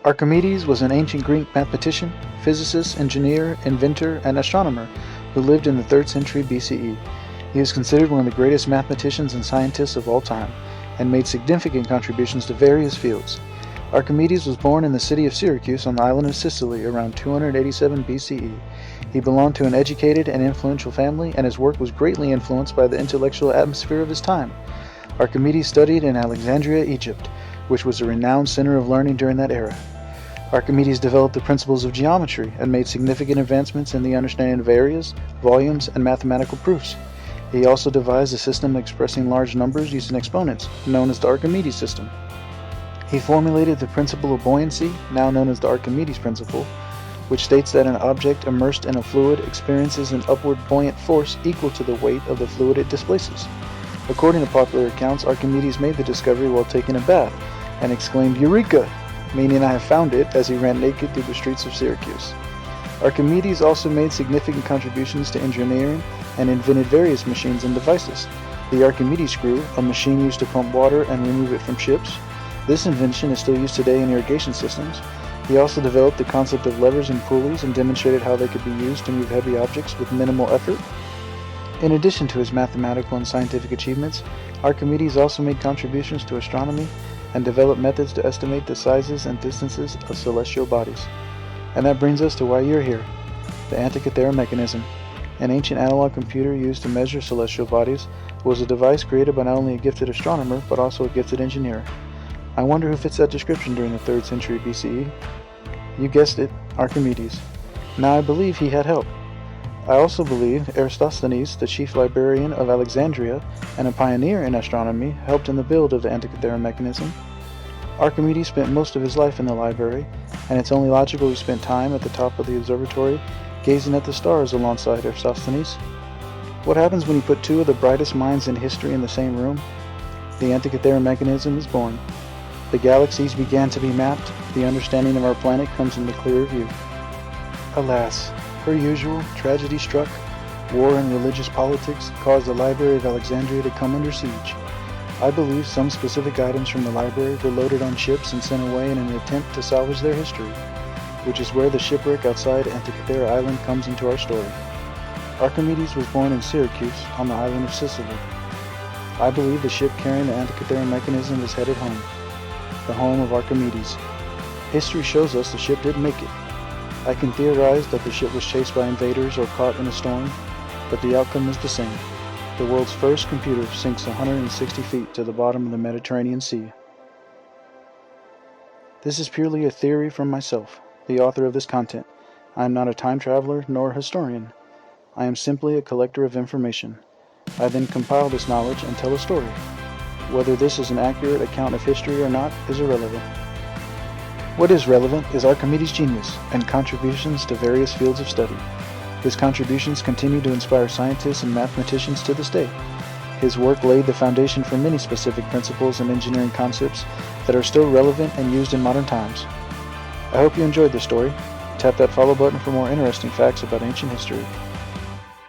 Archimedes was an ancient Greek mathematician, physicist, engineer, inventor, and astronomer who lived in the 3rd century BCE. He is considered one of the greatest mathematicians and scientists of all time, and made significant contributions to various fields. Archimedes was born in the city of Syracuse on the island of Sicily around 287 BCE. He belonged to an educated and influential family, and his work was greatly influenced by the intellectual atmosphere of his time. Archimedes studied in Alexandria, Egypt, which was a renowned center of learning during that era. Archimedes developed the principles of geometry and made significant advancements in the understanding of areas, volumes, and mathematical proofs. He also devised a system expressing large numbers using exponents, known as the Archimedes system. He formulated the principle of buoyancy, now known as the Archimedes principle, which states that an object immersed in a fluid experiences an upward buoyant force equal to the weight of the fluid it displaces. According to popular accounts, Archimedes made the discovery while taking a bath and exclaimed, "Eureka!" meaning "I have found it," as he ran naked through the streets of Syracuse. Archimedes also made significant contributions to engineering and invented various machines and devices. The Archimedes screw, a machine used to pump water and remove it from ships. This invention is still used today in irrigation systems. He also developed the concept of levers and pulleys and demonstrated how they could be used to move heavy objects with minimal effort. In addition to his mathematical and scientific achievements, Archimedes also made contributions to astronomy and developed methods to estimate the sizes and distances of celestial bodies. And that brings us to why you're here, the Antikythera Mechanism. An ancient analog computer used to measure celestial bodies was a device created by not only a gifted astronomer, but also a gifted engineer. I wonder who fits that description during the 3rd century BCE. You guessed it, Archimedes. Now I believe he had help. I also believe Eratosthenes, the chief librarian of Alexandria and a pioneer in astronomy, helped in the build of the Antikythera Mechanism. Archimedes spent most of his life in the library, and it's only logical he spent time at the top of the observatory gazing at the stars alongside Eratosthenes. What happens when you put two of the brightest minds in history in the same room? The Antikythera Mechanism is born. The galaxies began to be mapped. The understanding of our planet comes into clearer view. Alas, per usual, tragedy struck. War and religious politics caused the Library of Alexandria to come under siege. I believe some specific items from the library were loaded on ships and sent away in an attempt to salvage their history, which is where the shipwreck outside Antikythera Island comes into our story. Archimedes was born in Syracuse on the island of Sicily. I believe the ship carrying the Antikythera Mechanism is headed home, the home of Archimedes. History shows us the ship didn't make it. I can theorize that the ship was chased by invaders or caught in a storm, but the outcome is the same. The world's first computer sinks 160 feet to the bottom of the Mediterranean Sea. This is purely a theory from myself, the author of this content. I am not a time traveler nor a historian. I am simply a collector of information. I then compile this knowledge and tell a story. Whether this is an accurate account of history or not is irrelevant. What is relevant is Archimedes' genius and contributions to various fields of study. His contributions continue to inspire scientists and mathematicians to this day. His work laid the foundation for many specific principles and engineering concepts that are still relevant and used in modern times. I hope you enjoyed this story. Tap that follow button for more interesting facts about ancient history.